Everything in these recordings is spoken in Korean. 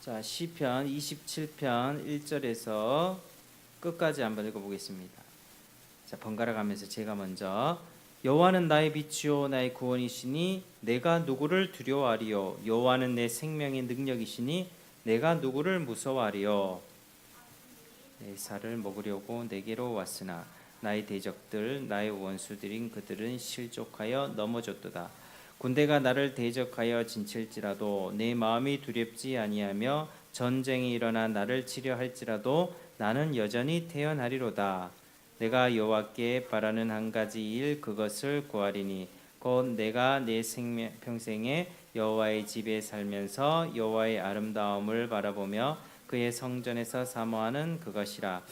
자, 시편 27편 1절에서 끝까지 한번 읽어보겠습니다. 자, 번갈아 가면서 제가 먼저 여호와는 나의 빛이요 나의 구원이시니 내가 누구를 두려워하리요. 여호와는 내 생명의 능력이시니 내가 누구를 무서워하리요. 내 살을 먹으려고 내게로 왔으나 나의 대적들 나의 원수들인 그들은 실족하여 넘어졌도다. 군대가 나를 대적하여 진칠지라도 내 마음이 두렵지 아니하며 전쟁이 일어나 나를 치려 할지라도 나는 여전히 태어나리로다. 내가 여호와께 바라는 한 가지 일 그것을 구하리니 곧 내가 내 평생에 여호와의 집에 살면서 여호와의 아름다움을 바라보며 그의 성전에서 사모하는 그것이라.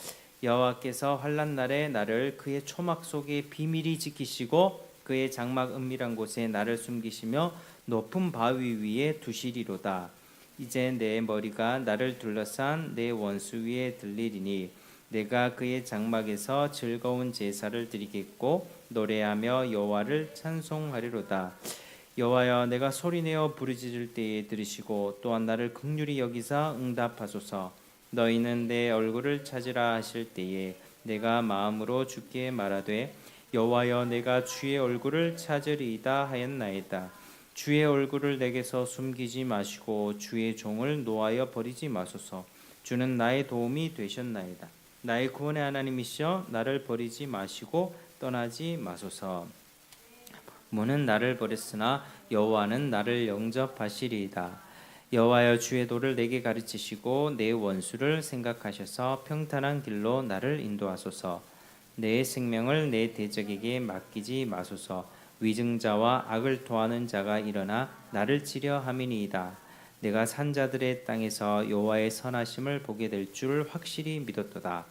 여호와께서 환난 날에 나를 그의 초막 속에 비밀히 지키시고 그의 장막 은밀한 곳에 나를 숨기시며 높은 바위 위에 두시리로다. 이제 내 머리가 나를 둘러싼 내 원수 위에 들리리니 내가 그의 장막에서 즐거운 제사를 드리겠고 노래하며 여호와를 찬송하리로다. 여호와여, 내가 소리내어 부르짖을 때에 들으시고 또한 나를 긍휼히 여기사 응답하소서. 너희는 내 얼굴을 찾으라 하실 때에 내가 마음으로 주께 말하되 여호와여, 내가 주의 얼굴을 찾으리이다 하였나이다. 주의 얼굴을 내게서 숨기지 마시고 주의 종을 노하여 버리지 마소서. 주는 나의 도움이 되셨나이다. 나의 구원의 하나님이시여, 나를 버리지 마시고 떠나지 마소서. 문은 나를 버렸으나 여호와는 나를 영접하시리이다. 여호와여, 주의 도를 내게 가르치시고 내 원수를 생각하셔서 평탄한 길로 나를 인도하소서. 내 생명을 내 대적에게 맡기지 마소서. 위증자와 악을 토하는 자가 일어나 나를 치려 함이니이다. 내가 산자들의 땅에서 여호와의 선하심을 보게 될 줄 확실히 믿었도다.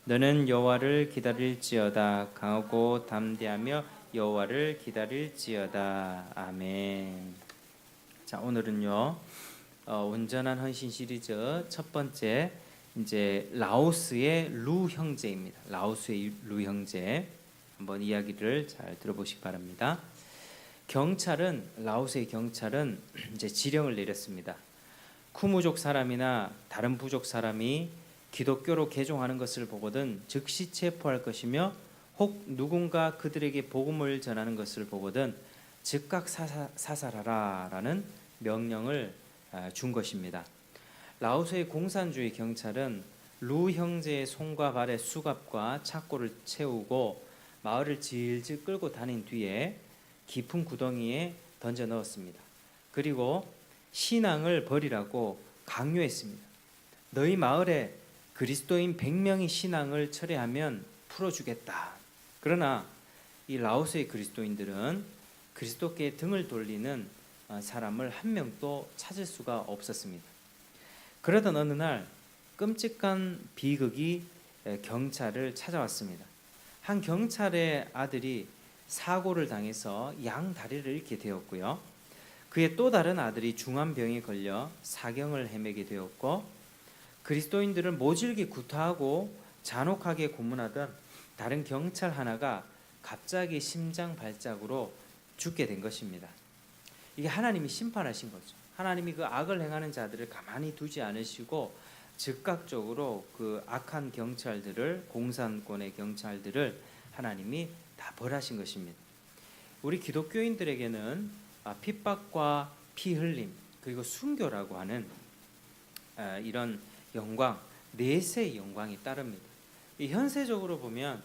너는 여호와를 기다릴지어다. 강하고 담대하며 여호와를 기다릴지어다. 아멘. 자, 오늘은요 온전한 헌신 시리즈 첫 번째 이제 라오스의 루 형제입니다. 라오스의 루 형제 한번 이야기를 잘 들어보시기 바랍니다. 라오스의 경찰은 이제 지령을 내렸습니다. 쿠무족 사람이나 다른 부족 사람이 기독교로 개종하는 것을 보거든 즉시 체포할 것이며 혹 누군가 그들에게 복음을 전하는 것을 보거든 즉각 사살하라라는 명령을 준 것입니다. 라오스의 공산주의 경찰은 루 형제의 손과 발에 수갑과 착고를 채우고 마을을 질질 끌고 다닌 뒤에 깊은 구덩이에 던져 넣었습니다. 그리고 신앙을 버리라고 강요했습니다. 너희 마을에 그리스도인 100명이 신앙을 철회하면 풀어주겠다. 그러나 이 라오스의 그리스도인들은 그리스도께 등을 돌리는 사람을 한 명도 찾을 수가 없었습니다. 그러던 어느 날 끔찍한 비극이 경찰을 찾아왔습니다. 한 경찰의 아들이 사고를 당해서 양 다리를 잃게 되었고요. 그의 또 다른 아들이 중한 병에 걸려 사경을 헤매게 되었고, 그리스도인들을 모질게 구타하고 잔혹하게 고문하던 다른 경찰 하나가 갑자기 심장 발작으로 죽게 된 것입니다. 이게 하나님이 심판하신 거죠. 하나님이 그 악을 행하는 자들을 가만히 두지 않으시고 즉각적으로 그 악한 경찰들을, 공산권의 경찰들을 하나님이 다 벌하신 것입니다. 우리 기독교인들에게는 핍박과 피 흘림 그리고 순교라고 하는 이런 영광, 내세의 영광이 따릅니다. 이 현세적으로 보면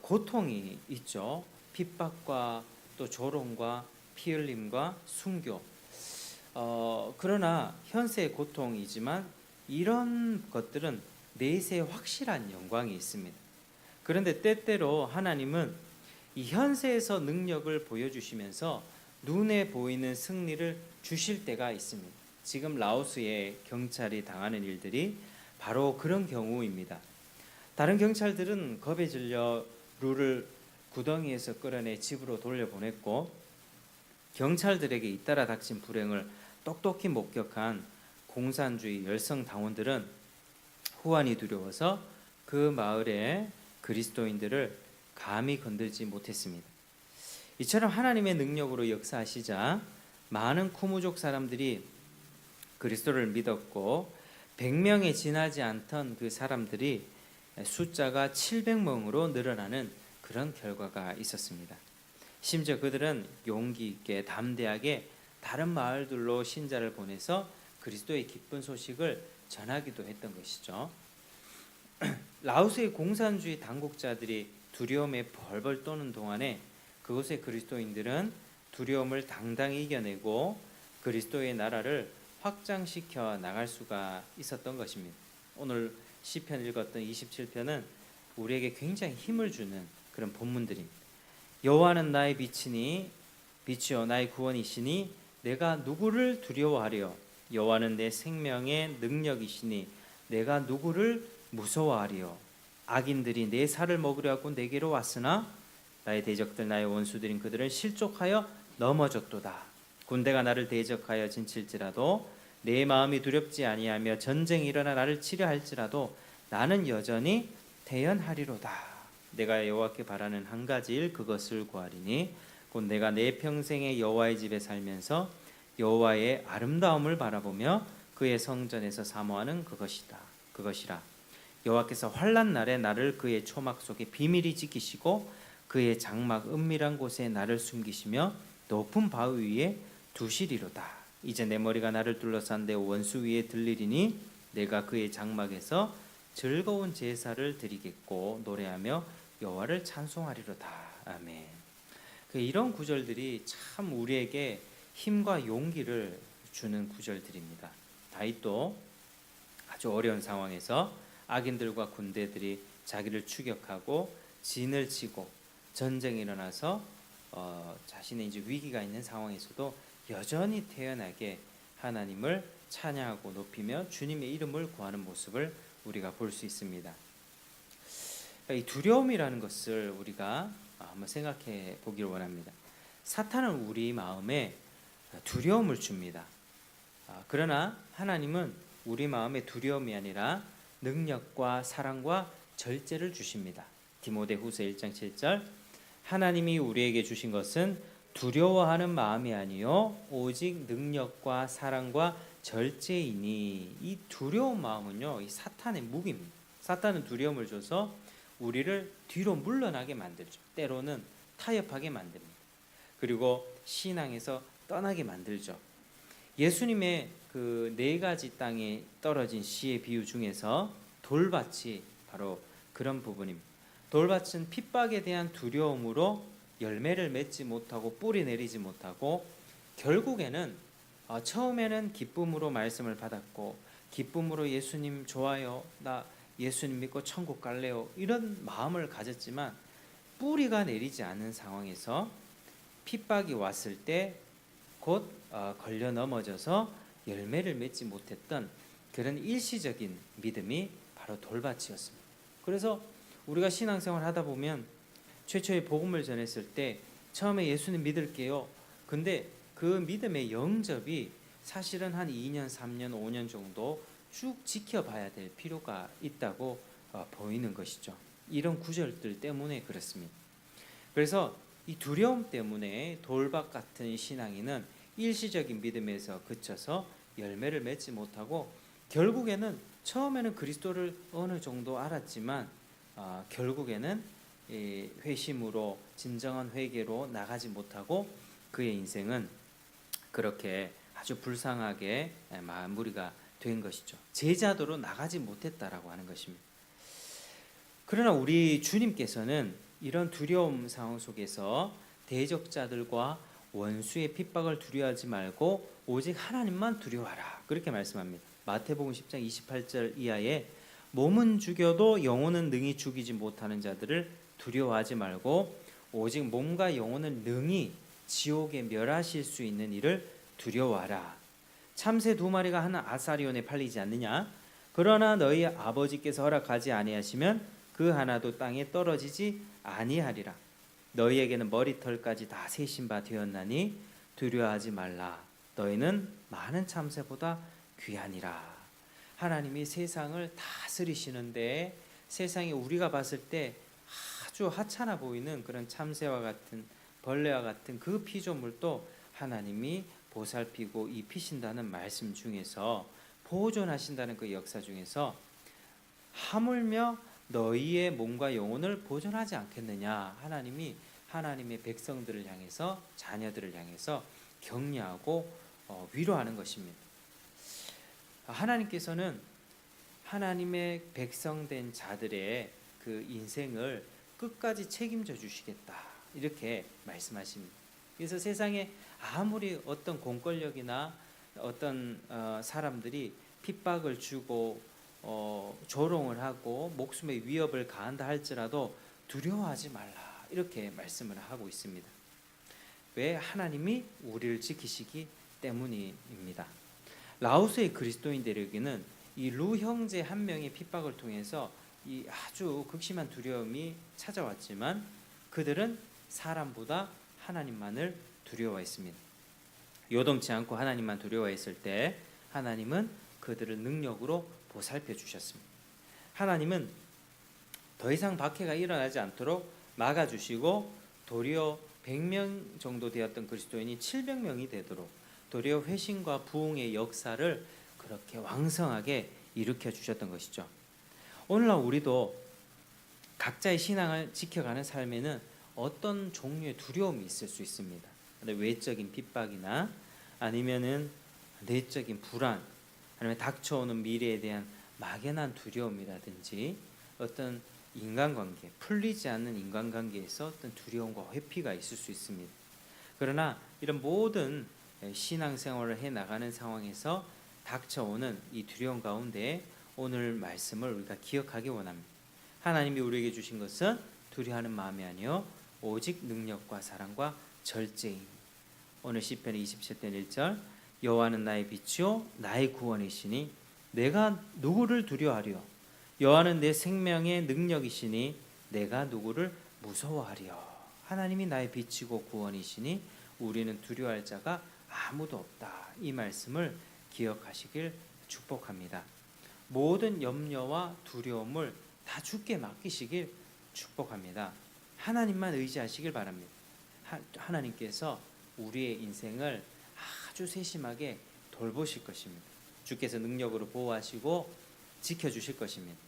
고통이 있죠. 핍박과 또 조롱과 피 흘림과 순교. 그러나 현세의 고통이지만 이런 것들은 내세의 확실한 영광이 있습니다. 그런데 때때로 하나님은 이 현세에서 능력을 보여주시면서 눈에 보이는 승리를 주실 때가 있습니다. 지금 라오스의 경찰이 당하는 일들이 바로 그런 경우입니다. 다른 경찰들은 겁에 질려 루를 구덩이에서 끌어내 집으로 돌려보냈고, 경찰들에게 잇따라 닥친 불행을 똑똑히 목격한 공산주의 열성 당원들은 후환이 두려워서 그 마을의 그리스도인들을 감히 건들지 못했습니다. 이처럼 하나님의 능력으로 역사하시자 많은 쿠무족 사람들이 그리스도를 믿었고 100명에 지나지 않던 그 사람들이 숫자가 700명으로 늘어나는 그런 결과가 있었습니다. 심지어 그들은 용기 있게 담대하게 다른 마을들로 신자를 보내서 그리스도의 기쁜 소식을 전하기도 했던 것이죠. 라오스의 공산주의 당국자들이 두려움에 벌벌 떠는 동안에 그곳의 그리스도인들은 두려움을 당당히 이겨내고 그리스도의 나라를 확장시켜 나갈 수가 있었던 것입니다. 오늘 시편 읽었던 27편은 우리에게 굉장히 힘을 주는 그런 본문들입니다. 여호와는 나의 빛이니 빛이요 나의 구원이시니 내가 누구를 두려워하리요. 여호와는 내 생명의 능력이시니 내가 누구를 무서워하리요. 악인들이 내 살을 먹으려 하고 내게로 왔으나 나의 대적들 나의 원수들인 그들은 실족하여 넘어졌도다. 군대가 나를 대적하여 진칠지라도 내 마음이 두렵지 아니하며 전쟁이 일어나 나를 치려 할지라도 나는 여전히 태연하리로다. 내가 여호와께 바라는 한 가지 일 그것을 구하리니 곧 내가 내 평생에 여호와의 집에 살면서 여호와의 아름다움을 바라보며 그의 성전에서 사모하는 그것이라. 여호와께서 환난 날에 나를 그의 초막 속에 비밀히 지키시고 그의 장막 은밀한 곳에 나를 숨기시며 높은 바위 위에 두시리로다. 이제 내 머리가 나를 둘러싼 내 원수 위에 들리리니 내가 그의 장막에서 즐거운 제사를 드리겠고 노래하며 여호와를 찬송하리로다. 아멘. 이런 구절들이 참 우리에게 힘과 용기를 주는 구절들입니다. 다윗도 아주 어려운 상황에서 악인들과 군대들이 자기를 추격하고 진을 치고 전쟁이 일어나서 자신의 이제 위기가 있는 상황에서도 여전히 태연하게 하나님을 찬양하고 높이며 주님의 이름을 구하는 모습을 우리가 볼 수 있습니다. 이 두려움이라는 것을 우리가 한번 생각해 보기를 원합니다. 사탄은 우리 마음에 두려움을 줍니다. 그러나 하나님은 우리 마음에 두려움이 아니라 능력과 사랑과 절제를 주십니다. 디모데후서 1장 7절 하나님이 우리에게 주신 것은 두려워하는 마음이 아니요 오직 능력과 사랑과 절제이니. 이 두려운 마음은요 이 사탄의 무기입니다. 사탄은 두려움을 줘서 우리를 뒤로 물러나게 만들죠. 때로는 타협하게 만듭니다. 그리고 신앙에서 떠나게 만들죠. 예수님의 그 네 가지 땅에 떨어진 씨의 비유 중에서 돌밭이 바로 그런 부분입니다. 돌밭은 핍박에 대한 두려움으로 열매를 맺지 못하고 뿌리 내리지 못하고 결국에는 처음에는 기쁨으로 말씀을 받았고 기쁨으로 예수님 좋아요, 나 예수님 믿고 천국 갈래요, 이런 마음을 가졌지만 뿌리가 내리지 않는 상황에서 핍박이 왔을 때 곧 걸려 넘어져서 열매를 맺지 못했던 그런 일시적인 믿음이 바로 돌밭이었습니다. 그래서 우리가 신앙생활 하다 보면 최초의 복음을 전했을 때 처음에 예수님 믿을게요. 근데 그 믿음의 영접이 사실은 한 2년, 3년, 5년 정도 쭉 지켜봐야 될 필요가 있다고 보이는 것이죠. 이런 구절들 때문에 그렇습니다. 그래서 이 두려움 때문에 돌밭 같은 신앙인은 일시적인 믿음에서 그쳐서 열매를 맺지 못하고 결국에는 처음에는 그리스도를 어느 정도 알았지만 결국에는 회심으로 진정한 회개로 나가지 못하고 그의 인생은 그렇게 아주 불쌍하게 마무리가 된 것이죠. 제자도로 나가지 못했다라고 하는 것입니다. 그러나 우리 주님께서는 이런 두려움 상황 속에서 대적자들과 원수의 핍박을 두려워하지 말고 오직 하나님만 두려워하라 그렇게 말씀합니다. 마태복음 10장 28절 이하에 몸은 죽여도 영혼은 능히 죽이지 못하는 자들을 두려워하지 말고 오직 몸과 영혼을 능히 지옥에 멸하실 수 있는 이를 두려워하라. 참새 2마리가 한 아사리온에 팔리지 않느냐? 그러나 너희 아버지께서 허락하지 아니하시면 그 하나도 땅에 떨어지지 아니하리라. 너희에게는 머리털까지 다 세신 바 되었나니 두려워하지 말라. 너희는 많은 참새보다 귀하니라. 하나님이 세상을 다스리시는데 세상에 우리가 봤을 때 아주 하찮아 보이는 그런 참새와 같은 벌레와 같은 그 피조물도 하나님이 보살피고 입히신다는 말씀 중에서, 보존하신다는 그 역사 중에서 하물며 너희의 몸과 영혼을 보존하지 않겠느냐, 하나님이 하나님의 백성들을 향해서, 자녀들을 향해서 격려하고 위로하는 것입니다. 하나님께서는 하나님의 백성된 자들의 그 인생을 끝까지 책임져 주시겠다, 이렇게 말씀하십니다. 그래서 세상에 아무리 어떤 공권력이나 어떤 사람들이 핍박을 주고 조롱을 하고 목숨의 위협을 가한다 할지라도 두려워하지 말라, 이렇게 말씀을 하고 있습니다. 왜? 하나님이 우리를 지키시기 때문입니다. 라오스의 그리스도인들에게는 이 루 형제 한 명의 핍박을 통해서 이 아주 극심한 두려움이 찾아왔지만 그들은 사람보다 하나님만을 두려워했습니다. 요동치 않고 하나님만 두려워했을 때 하나님은 그들을 능력으로 보살펴 주셨습니다. 하나님은 더 이상 박해가 일어나지 않도록 막아주시고, 도리어 100명 정도 되었던 그리스도인이 700명이 되도록 도리어 회심과 부흥의 역사를 그렇게 왕성하게 일으켜 주셨던 것이죠. 오늘날 우리도 각자의 신앙을 지켜가는 삶에는 어떤 종류의 두려움이 있을 수 있습니다. 외적인 핍박이나 아니면은 내적인 불안, 아니면 닥쳐오는 미래에 대한 막연한 두려움이라든지 어떤 인간관계, 풀리지 않는 인간관계에서 어떤 두려움과 회피가 있을 수 있습니다. 그러나 이런 모든 신앙생활을 해나가는 상황에서 닥쳐오는 이 두려움 가운데 오늘 말씀을 우리가 기억하기 원합니다. 하나님이 우리에게 주신 것은 두려워하는 마음이 아니요 오직 능력과 사랑과 절제임. 오늘 시편 27편 1절, 여호와는 나의 빛이요 나의 구원이시니 내가 누구를 두려워하리요. 여호와는 내 생명의 능력이시니 내가 누구를 무서워하리요. 하나님이 나의 빛이고 구원이시니 우리는 두려워할 자가 아무도 없다. 이 말씀을 기억하시길 축복합니다. 모든 염려와 두려움을 다 주께 맡기시길 축복합니다. 하나님만 의지하시길 바랍니다. 하나님께서 우리의 인생을 아주 세심하게 돌보실 것입니다. 주께서 능력으로 보호하시고 지켜주실 것입니다.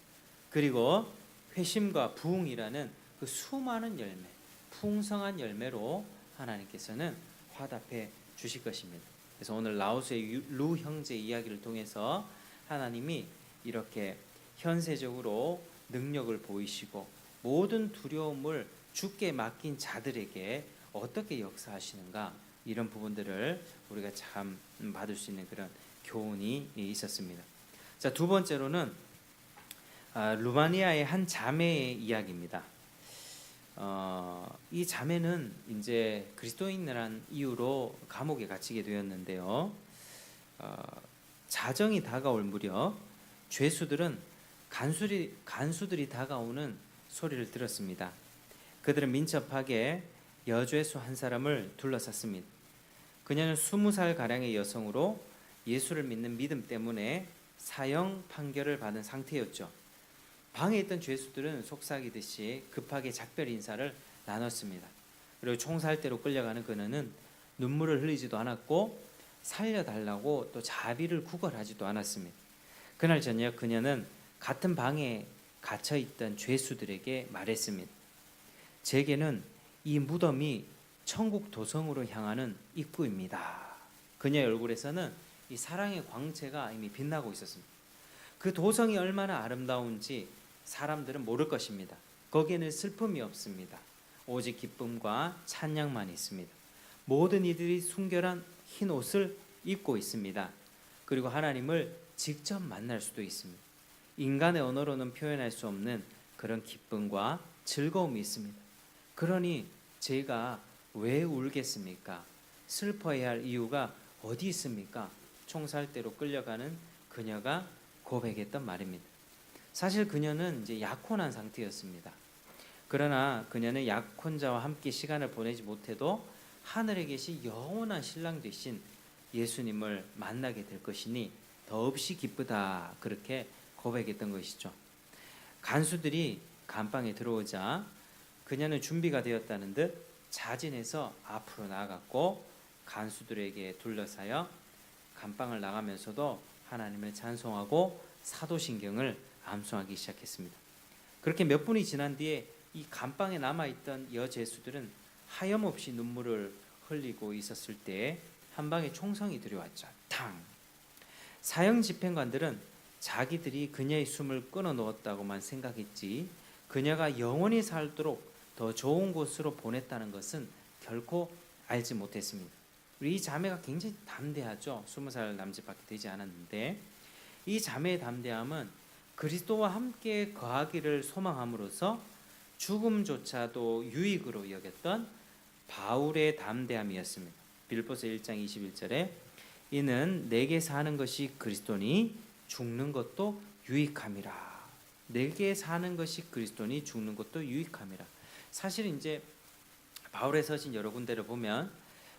그리고 회심과 부흥이라는 그 수많은 열매, 풍성한 열매로 하나님께서는 화답해 주실 것입니다. 그래서 오늘 라오스의 루 형제 이야기를 통해서 하나님이 이렇게 현세적으로 능력을 보이시고 모든 두려움을 주께 맡긴 자들에게 어떻게 역사하시는가, 이런 부분들을 우리가 참 받을 수 있는 그런 교훈이 있었습니다. 자, 두 번째로는 루마니아의 한 자매의 이야기입니다. 이 자매는 이제 그리스도인이라는 이유로 감옥에 갇히게 되었는데요. 자정이 다가올 무렵 죄수들은 간수들이 다가오는 소리를 들었습니다. 그들은 민첩하게 여죄수 한 사람을 둘러쌌습니다. 그녀는 20살 가량의 여성으로 예수를 믿는 믿음 때문에 사형 판결을 받은 상태였죠. 방에 있던 죄수들은 속삭이듯이 급하게 작별 인사를 나눴습니다. 그리고 총살대로 끌려가는 그녀는 눈물을 흘리지도 않았고 살려달라고 또 자비를 구걸하지도 않았습니다. 그날 저녁 그녀는 같은 방에 갇혀있던 죄수들에게 말했습니다. 제게는 이 무덤이 천국 도성으로 향하는 입구입니다. 그녀의 얼굴에서는 이 사랑의 광채가 이미 빛나고 있었습니다. 그 도성이 얼마나 아름다운지 사람들은 모를 것입니다. 거기에는 슬픔이 없습니다. 오직 기쁨과 찬양만 있습니다. 모든 이들이 순결한 흰 옷을 입고 있습니다. 그리고 하나님을 직접 만날 수도 있습니다. 인간의 언어로는 표현할 수 없는 그런 기쁨과 즐거움이 있습니다. 그러니 제가 왜 울겠습니까? 슬퍼해야 할 이유가 어디 있습니까? 총살대로 끌려가는 그녀가 고백했던 말입니다. 사실 그녀는 이제 약혼한 상태였습니다. 그러나 그녀는 약혼자와 함께 시간을 보내지 못해도 하늘에 계신 영원한 신랑 되신 예수님을 만나게 될 것이니 더없이 기쁘다, 그렇게 고백했던 것이죠. 간수들이 감방에 들어오자 그녀는 준비가 되었다는 듯 자진해서 앞으로 나아갔고 간수들에게 둘러싸여 감방을 나가면서도 하나님을 찬송하고 사도신경을 암송하기 시작했습니다. 그렇게 몇 분이 지난 뒤에 이 감방에 남아있던 여제수들은 하염없이 눈물을 흘리고 있었을 때 한 방에 총성이 들여왔죠. 탕! 사형 집행관들은 자기들이 그녀의 숨을 끊어 놓았다고만 생각했지 그녀가 영원히 살도록 더 좋은 곳으로 보냈다는 것은 결코 알지 못했습니다. 우리 이 자매가 굉장히 담대하죠. 20살 남짓밖에 되지 않았는데 이 자매의 담대함은 그리스도와 함께 거하기를 소망함으로써 죽음조차도 유익으로 여겼던 바울의 담대함이었습니다. 빌립보서 1장 21절에 이는 내게 사는 것이 그리스도니 죽는 것도 유익함이라. 내게 사는 것이 그리스도니 죽는 것도 유익함이라. 사실 이제 바울의 서신 여러 군데를 보면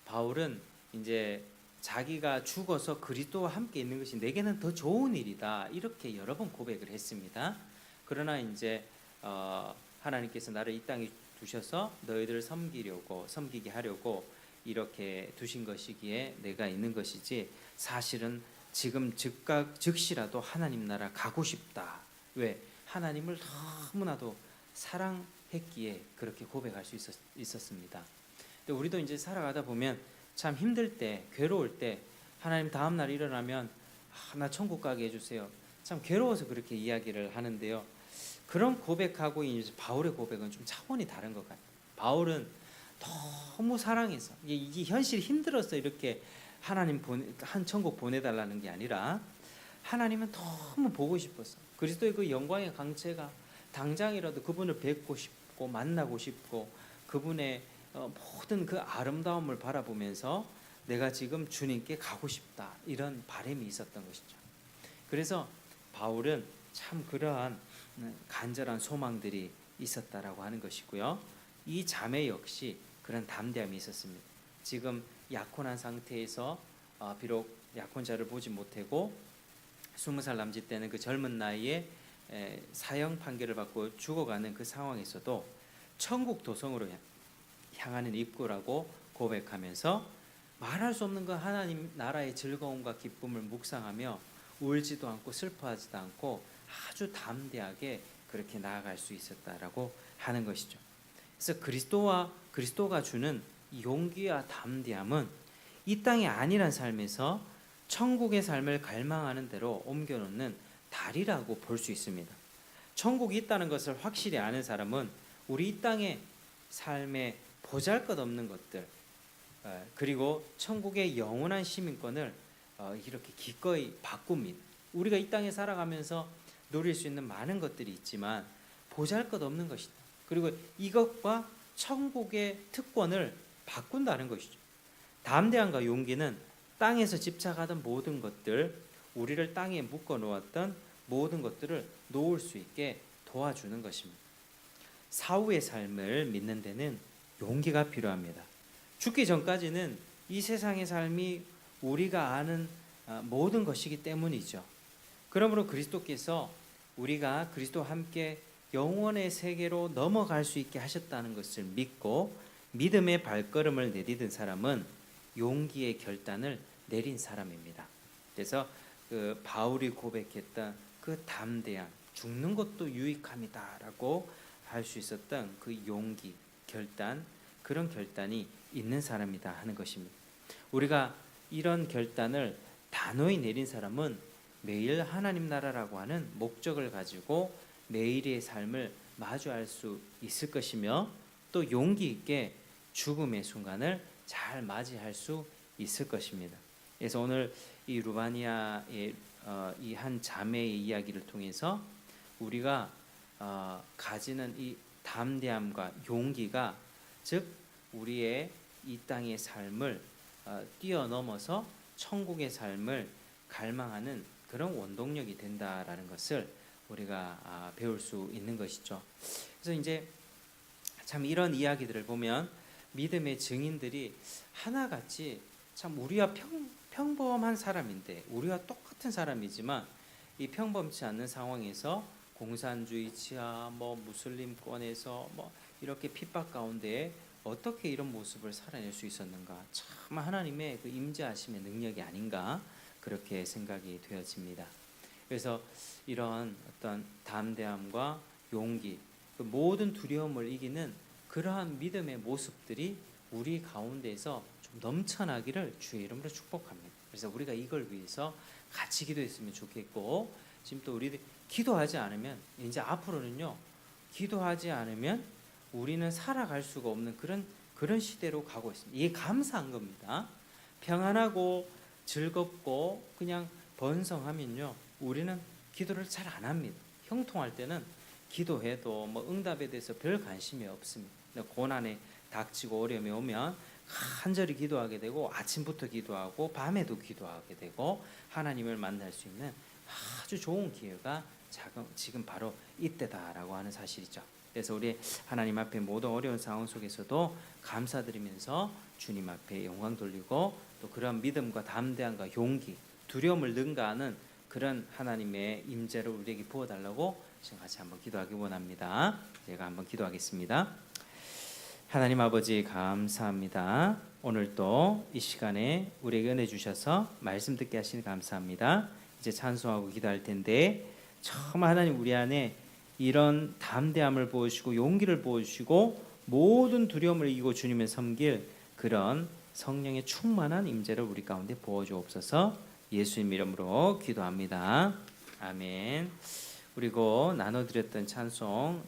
바울은 이제 자기가 죽어서 그리스도와 함께 있는 것이 내게는 더 좋은 일이다 이렇게 여러 번 고백을 했습니다. 그러나 이제 하나님께서 나를 이 땅에 두셔서 너희들을 섬기게 하려고 이렇게 두신 것이기에 내가 있는 것이지 사실은 지금 즉시라도 하나님 나라 가고 싶다. 왜? 하나님을 너무나도 사랑했기에 그렇게 고백할 수 있었습니다. 근데 우리도 이제 살아가다 보면 참 힘들 때, 괴로울 때 하나님 다음 날 일어나면 나 천국 가게 해주세요. 참 괴로워서 그렇게 이야기를 하는데요. 그런 고백하고 이제 바울의 고백은 좀 차원이 다른 것 같아요. 바울은 너무 사랑해서 이게 현실이 힘들어서 이렇게 하나님 한 천국 보내달라는 게 아니라 하나님은 너무 보고 싶어서 그리스도의 그 영광의 강체가 당장이라도 그분을 뵙고 싶고 만나고 싶고 그분의 모든 그 아름다움을 바라보면서 내가 지금 주님께 가고 싶다 이런 바람이 있었던 것이죠. 그래서 바울은 참 그러한 간절한 소망들이 있었다라고 하는 것이고요. 이 자매 역시 그런 담대함이 있었습니다. 지금 약혼한 상태에서 비록 약혼자를 보지 못하고 20살 남짓 때는 그 젊은 나이에 사형 판결을 받고 죽어가는 그 상황에서도 천국 도성으로 향하는 입구라고 고백하면서 말할 수 없는 그 하나님 나라의 즐거움과 기쁨을 묵상하며 울지도 않고 슬퍼하지도 않고 아주 담대하게 그렇게 나아갈 수 있었다라고 하는 것이죠. 그래서 그리스도가 주는 용기와 담대함은 이 땅이 아니란 삶에서 천국의 삶을 갈망하는 대로 옮겨놓는 달이라고 볼 수 있습니다. 천국이 있다는 것을 확실히 아는 사람은 우리 이 땅의 삶에 보잘것없는 것들 그리고 천국의 영원한 시민권을 이렇게 기꺼이 바꿉니다. 우리가 이 땅에 살아가면서 누릴 수 있는 많은 것들이 있지만 보잘것없는 것이다. 그리고 이것과 천국의 특권을 바꾼다는 것이죠. 담대함과 용기는 땅에서 집착하던 모든 것들, 우리를 땅에 묶어 놓았던 모든 것들을 놓을 수 있게 도와주는 것입니다. 사후의 삶을 믿는 데는 용기가 필요합니다. 죽기 전까지는 이 세상의 삶이 우리가 아는 모든 것이기 때문이죠. 그러므로 그리스도께서 우리가 그리스도와 함께 영원의 세계로 넘어갈 수 있게 하셨다는 것을 믿고 믿음의 발걸음을 내디딘 사람은 용기의 결단을 내린 사람입니다. 그래서 그 바울이 고백했던 그 담대함, 죽는 것도 유익함이다라고 할 수 있었던 그 용기, 결단, 그런 결단이 있는 사람이다 하는 것입니다. 우리가 이런 결단을 단호히 내린 사람은 매일 하나님 나라라고 하는 목적을 가지고 매일의 삶을 마주할 수 있을 것이며 또 용기 있게 죽음의 순간을 잘 맞이할 수 있을 것입니다. 그래서 오늘 이 루바니아의 이 한 자매의 이야기를 통해서 우리가 가지는 이 담대함과 용기가 즉 우리의 이 땅의 삶을 뛰어넘어서 천국의 삶을 갈망하는 그런 원동력이 된다라는 것을 우리가 배울 수 있는 것이죠. 그래서 이제 참 이런 이야기들을 보면 믿음의 증인들이 하나같이 참 우리와 평범한 사람인데 우리와 똑같은 사람이지만 이 평범치 않는 상황에서 공산주의 치하 무슬림권에서 이렇게 핍박 가운데 어떻게 이런 모습을 살아낼 수 있었는가? 참 하나님의 그 임재하심의 능력이 아닌가 그렇게 생각이 되어집니다. 그래서 이런 어떤 담대함과 용기, 그 모든 두려움을 이기는 그러한 믿음의 모습들이 우리 가운데에서 좀 넘쳐나기를 주의 이름으로 축복합니다. 그래서 우리가 이걸 위해서 같이 기도했으면 좋겠고, 지금 또 우리 기도하지 않으면 이제 앞으로는요, 기도하지 않으면 우리는 살아갈 수가 없는 그런 시대로 가고 있습니다. 이게 감사한 겁니다. 평안하고 즐겁고 그냥 번성하면요, 우리는 기도를 잘 안 합니다. 형통할 때는 기도해도 뭐 응답에 대해서 별 관심이 없습니다. 고난에 닥치고 어려움이 오면 간절히 기도하게 되고 아침부터 기도하고 밤에도 기도하게 되고 하나님을 만날 수 있는 아주 좋은 기회가 지금 바로 이때다라고 하는 사실이죠. 그래서 우리 하나님 앞에 모든 어려운 상황 속에서도 감사드리면서 주님 앞에 영광 돌리고 또 그런 믿음과 담대함과 용기, 두려움을 능가하는 그런 하나님의 임재를 우리에게 부어달라고 지금 같이 한번 기도하기 원합니다. 제가 한번 기도하겠습니다. 하나님 아버지 감사합니다. 오늘 또 이 시간에 우리에게 은혜 주셔서 말씀 듣게 하시니 감사합니다. 이제 찬송하고 기도할 텐데 정말 하나님 우리 안에 이런 담대함을 부어주시고 용기를 부어주시고 모든 두려움을 이기고 주님을 섬길 그런 성령의 충만한 임재를 우리 가운데 부어주옵소서. 예수님 이름으로 기도합니다. 아멘. 그리고 나눠드렸던 찬송